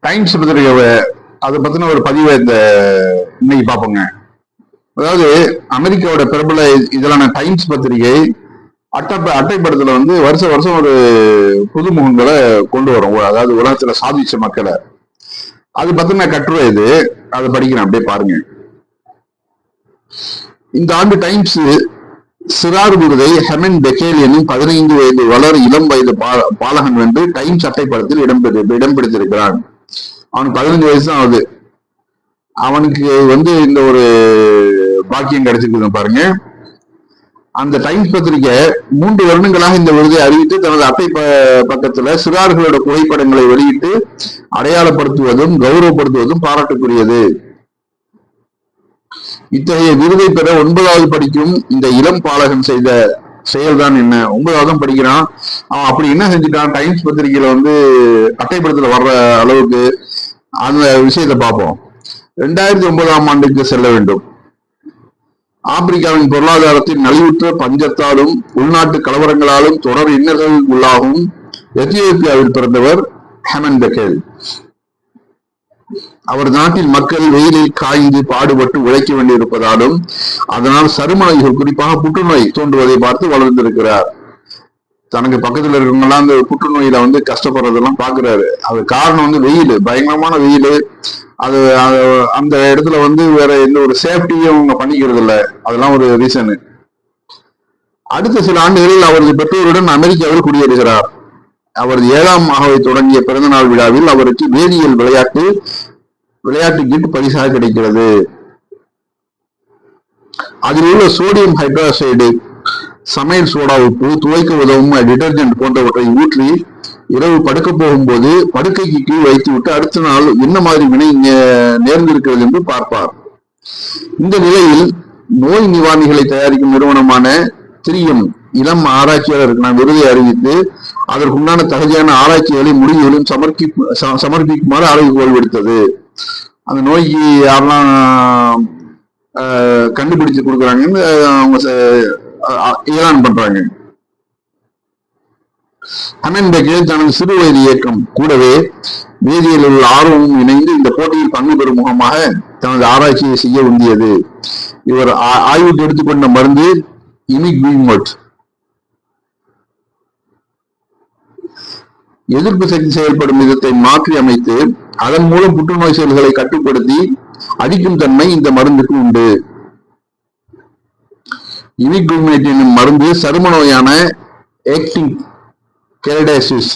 Times பத்திரிகை அதை பத்தின ஒரு பதிவை இன்னைக்கு பார்ப்போங்க. அதாவது அமெரிக்காவோட பிரபல இதழான டைம்ஸ் பத்திரிகை அட்டைப்படத்துல வருஷம் வருஷம் ஒரு புதுமுகங்களை கொண்டு வரும். அதாவது உலகத்துல சாதிச்ச மக்களை அது பத்தின கட்டுரை இது. அதை படிக்கிறேன், அப்படியே பாருங்க. இந்த ஆண்டு டைம்ஸ் சிறார் விருதை ஹெமன் பெக்கேல் என்னும் 15 வயது வளர் இளம் வயது பாலகன் வென்று டைம்ஸ் அட்டைப்படத்தில் இடம் பிடித்திருக்கிறான். அவனுக்கு 15 வயசு தான் ஆகுது. அவனுக்கு இந்த ஒரு பாக்கியம் கிடைச்சிருக்கு பாருங்க. அந்த டைம்ஸ் பத்திரிகை 3 வருடங்களாக இந்த விருதை அறிவித்து தனது அட்டை பக்கத்துல சிறார்களோட புகைப்படங்களை வெளியிட்டு அடையாளப்படுத்துவதும் கௌரவப்படுத்துவதும் பாராட்டுக்குரியது. இத்தகைய விருதை பெற 9வது படிக்கும் இந்த இளம் பாலகன் செய்த செயல்தான் என்ன? 9வது படிக்கிறான். அவன் அப்படி என்ன செஞ்சுட்டான்? டைம்ஸ் பத்திரிகையில அட்டைப்படத்துல வர்ற அளவுக்கு அந்த விஷயத்தை பார்ப்போம். 2009ஆம் ஆண்டுக்கு செல்ல வேண்டும். ஆப்பிரிக்காவின் பொருளாதாரத்தில் நலிவுற்ற பஞ்சத்தாலும் உள்நாட்டு கலவரங்களாலும் தொடர் இன்னல்கள் உள்ளாகும் எத்தியோப்பியாவில் பிறந்தவர் ஹெமன் பெக்கேல். அவர் நாட்டில் மக்கள் வெயிலில் காய்ந்து பாடுபட்டு உழைக்க வேண்டியிருப்பதாலும் அதனால் சரும நோய்கள், குறிப்பாக புற்றுநோய் தோன்றுவதை பார்த்து வளர்ந்திருக்கிறார். தனக்கு பக்கத்துல இருக்கவங்க எல்லாம் அந்த புற்றுநோயில கஷ்டப்படுறதெல்லாம் பாக்குறாரு. அது காரணம் வெயில், பயங்கரமான வெயில். அது அந்த இடத்துல வேற எந்த ஒரு சேஃப்டியும் அவங்க பண்ணிக்கிறது இல்லை. அதெல்லாம் ஒரு ரீசனு. அடுத்த சில ஆண்டுகளில் அவரது பெற்றோருடன் அமெரிக்காவில் குடியேறுகிறார். அவரது 7ஆம் ஆகவை தொடங்கிய பிறந்தநாள் விழாவில் அவருக்கு வேதியியல் விளையாட்டு கிட் பரிசாக கிடைக்கிறது. அதில் உள்ள சோடியம் ஹைட்ராக்சைடு, சமையல் சோடா உப்பு, துவைக்க உதவும் டிடர்ஜென்ட் போன்றவற்றை ஊற்றி இரவு படுக்க போகும்போது படுக்கைக்கு கீழ் வைத்து விட்டு அடுத்த நாள் என்ன மாதிரி வினை நேர்ந்திருக்கிறது என்று பார்ப்பார். இந்த நிலையில் நோய் நிவாரணிகளை தயாரிக்கும் நிறுவனமான திரியம் இளம் ஆராய்ச்சியாளருக்கு நான் விருதை அறிவித்து அதற்குண்டான தகுதியான ஆராய்ச்சிகளை முடிவுகளையும் சமர்ப்பிக்குமாறு அளவுகோல் விடுத்தது. அந்த நோய்க்கு யாரெல்லாம் கண்டுபிடிச்சு கொடுக்குறாங்கன்னு அவங்க ஏலான் பண்றாங்க. ஹெமன் பெக்கேல் தனது சிறு வயது இயக்கம் கூடவே வேதியியலில் உள்ள ஆர்வமும் இணைந்து இந்த போட்டியில் பங்கு பெறும் முகமாக தனது ஆராய்ச்சியை செய்ய உந்தியது. இவர் ஆய்வுக்கு எடுத்துக்கொண்ட மருந்து இமிக்விமோட். எதிர்ப்பு சக்தி செயல்படும் விதத்தை மாற்றி அமைத்து அதன் மூலம் புற்றுநோய் செல்களை கட்டுப்படுத்தி அழிக்கும் தன்மை இந்த மருந்துக்கு உண்டு. இமிக்விமேட் என்னும் மருந்து சரும நோயான ஏக்டிங் கெரடைசிஸ்,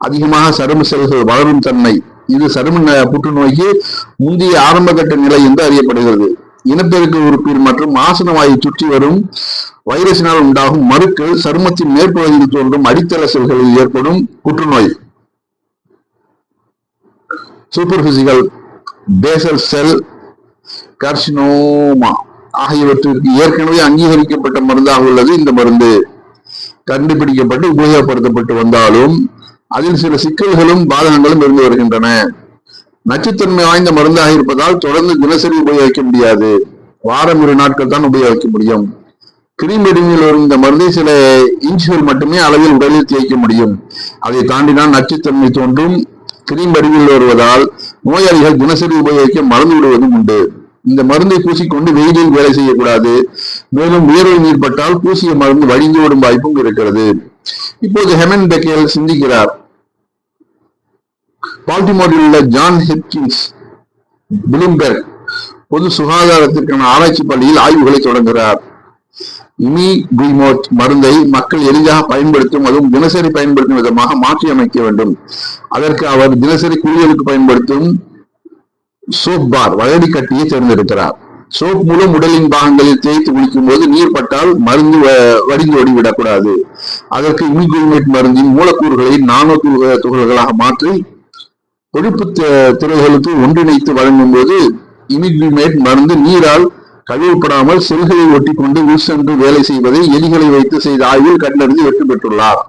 அதிகமாக சரும செல்கள் வளரும் தன்மை, இது சரும புற்றுநோய்க்கு முந்தைய ஆரம்பகட்ட நிலை என்று அறியப்படுகிறது. இனப்பெருக்க உறுப்பில் மற்றும் ஆசன வாயை சுற்றி வரும் வைரஸினால் உண்டாகும் மருக்கள் சருமத்தின் மேற்பகுதியில் தோன்றும் அடித்தள செல்களில் ஏற்படும் புற்றுநோய், சூப்பர்பிசிகல் பேசல் செல் கார்சினோமா ஆகியவற்றிற்கு ஏற்கனவே அங்கீகரிக்கப்பட்ட மருந்தாக உள்ளது. இந்த மருந்து கண்டுபிடிக்கப்பட்டு உபயோகப்படுத்தப்பட்டு வந்தாலும் அதில் சில சிக்கல்களும் பாதகங்களும் இருந்து வருகின்றன. நச்சுத்தன்மை வாய்ந்த மருந்தாக இருப்பதால் தொடர்ந்து தினசரி உபயோகிக்க முடியாது. வாரம் 2 நாட்கள் தான் உபயோகிக்க முடியும். கிரீம் வடிவில் வரும் இந்த மருந்தை சில இன்ச்சுகள் மட்டுமே அளவில் உடலில் தேய்க்க முடியும். அதை தாண்டினால் நச்சுத்தன்மை தோன்றும். கிரீம் வடிவில் வருவதால் நோயாளிகள் தினசரி உபயோகிக்க மறந்து விடுவதும் உண்டு. இந்த மருந்தை பூசிக்கொண்டு வெயிலில் வேலை செய்யக்கூடாது. மேலும் வியர்வை நீர் பட்டால் பூசிய மருந்து வழிந்து விடும் வாய்ப்பும் இருக்கிறது. இப்போது ஹெமன் பெக்கேல் சிந்திக்கிறார். பால்டிமோரில் உள்ள ஜான் ஹிப்கின்ஸ் பிளூம்பெர்க் பொது சுகாதாரத்திற்கான ஆராய்ச்சி பள்ளியில் ஆய்வுகளை தொடங்குகிறார். இமிக்விமோட் மருந்தை மக்கள் எளிதாக பயன்படுத்தும், அதுவும் தினசரி பயன்படுத்தும் விதமாக மாற்றி அமைக்க வேண்டும். அதற்கு அவர் தினசரி குளியலுக்கு பயன்படுத்தும் சோப் பார் வயடி கட்டியை தேர்ந்தெடுக்கிறார். சோப் மூலம் உடலின் பாகங்களில் தேய்த்து குளிக்கும் போது நீர் பட்டால் மருந்து வடிந்து ஓடிவிடக்கூடாது. அதற்கு இமிக்விமேட் மருந்தின் மூலக்கூறுகளை நானோ துகள்களாக மாற்றி கொழுப்பு திரைகளுக்கு ஒன்றிணைத்து வழங்கும் போது இமிக்விமேட் மருந்து நீரால் கழுவப்படாமல் செல்களை ஒட்டி கொண்டு உள்சென்று வேலை செய்வதை எலிகளை வைத்து செய்த ஆய்வில் கண்டறிந்து வெற்றி பெற்றுள்ளார்.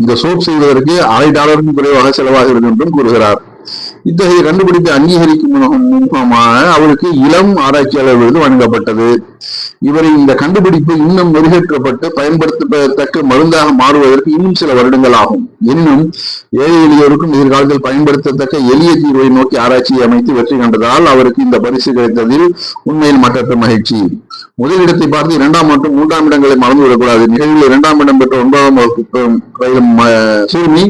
இந்த சோப் செய்வதற்கு $1.5 குறைவாக செலவாகிறது என்றும் கூறுகிறார். இத்தகைய கண்டுபிடிப்பை அங்கீகரிக்கும் மூலமாக அவருக்கு இளம் ஆராய்ச்சியாளர் விருது வழங்கப்பட்டது. இவரின் இந்த கண்டுபிடிப்பு இன்னும் மெருகேற்றப்பட்டு பயன்படுத்தத்தக்க மருந்தாக மாறுவதற்கு இன்னும் சில வருடங்கள் ஆகும். எனினும் ஏழை எளியோருக்கும் எதிர்காலத்தில் பயன்படுத்தத்தக்க எளிய தீர்வை நோக்கி ஆராய்ச்சியை அமைத்து வெற்றி கண்டதால் அவருக்கு இந்த பரிசு கிடைத்ததில் உண்மையில் மற்றற்ற மகிழ்ச்சி. முதலிடத்தை பார்த்து 2ஆம் மற்றும் 3ஆம் இடங்களை மறந்துவிடக்கூடாது. நிகழ்வில் 2ஆம் இடம் பெற்ற 9ஆம் வகுப்பு சிறுமி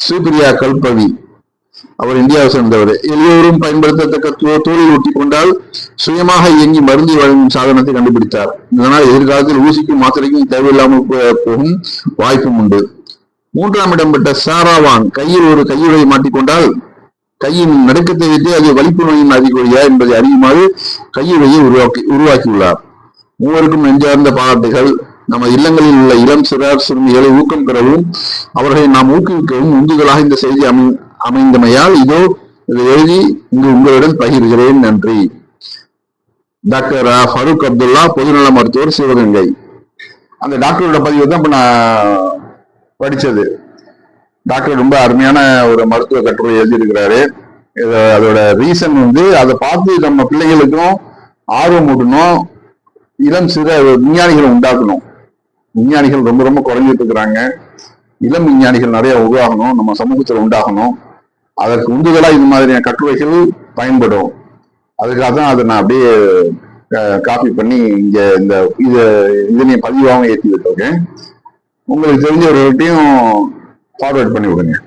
ஸ்ரீபிரியா கல்பவி. அவர் இந்தியாவை சேர்ந்தவர். எல்லோரும் பயன்படுத்தத்தக்க தோலில் ஒட்டி கொண்டால் சுயமாக இயங்கி மருந்தை வழங்கும் சாதனத்தை கண்டுபிடித்தார். இதனால் எதிர்காலத்தில் ஊசிக்கும் மாத்திரைக்கும் தேவையில்லாமல் போகும் வாய்ப்பும் உண்டு. 3ஆம் இடம் பெற்ற சாராவான் கையில் ஒரு கையுறையை மாட்டிக்கொண்டால் கையின் நடுக்கத்தை வைத்து அது வலிப்பு நோயின் அறிகுறியா என்பதை அறியுமாறு கையுறையை உருவாக்கியுள்ளார். மூவருக்கும் நெஞ்சார்ந்த பாராட்டுகள். நமது இல்லங்களில் உள்ள இளம் சிறார் சிறுமிகளை ஊக்கம் பெறவும் அவர்களை நாம் ஊக்குவிக்கவும் உந்துதலாக இந்த செய்தி அமைந்தமையால் இதோ இதை எழுதி இங்கு உங்களுடன் பகிர்கிறேன். நன்றி. டாக்டர் ஃபரூக் அப்துல்லா, பொதுநல மருத்துவர், சிவகங்கை. அந்த டாக்டரோட பதிவு தான் இப்ப நான் படிச்சது. டாக்டர் ரொம்ப அருமையான ஒரு மருத்துவ கட்டுரை எழுதியிருக்கிறாரு. அதோட ரீசன் அதை பார்த்து நம்ம பிள்ளைகளுக்கும் ஆர்வம் ஊட்டணும், இளம் சிற விஞ்ஞானிகளை உண்டாக்கணும். விஞ்ஞானிகள் ரொம்ப ரொம்ப குறைஞ்சிட்டு இருக்கிறாங்க. இளம் விஞ்ஞானிகள் நிறைய உருவாகணும், நம்ம சமூகத்தில் உண்டாகணும். அதற்கு உந்துதலா இது மாதிரியான கட்டுரைகள் பயன்படும். அதுக்காக தான் அதை நான் அப்படியே காப்பி பண்ணி இங்க இதனை பதிவாகவும் ஏற்றி விட்டுருக்கேன். உங்களுக்கு தெரிஞ்சவர்கள்ட்டையும் ஃபார்வர்ட் பண்ணி விடுங்க.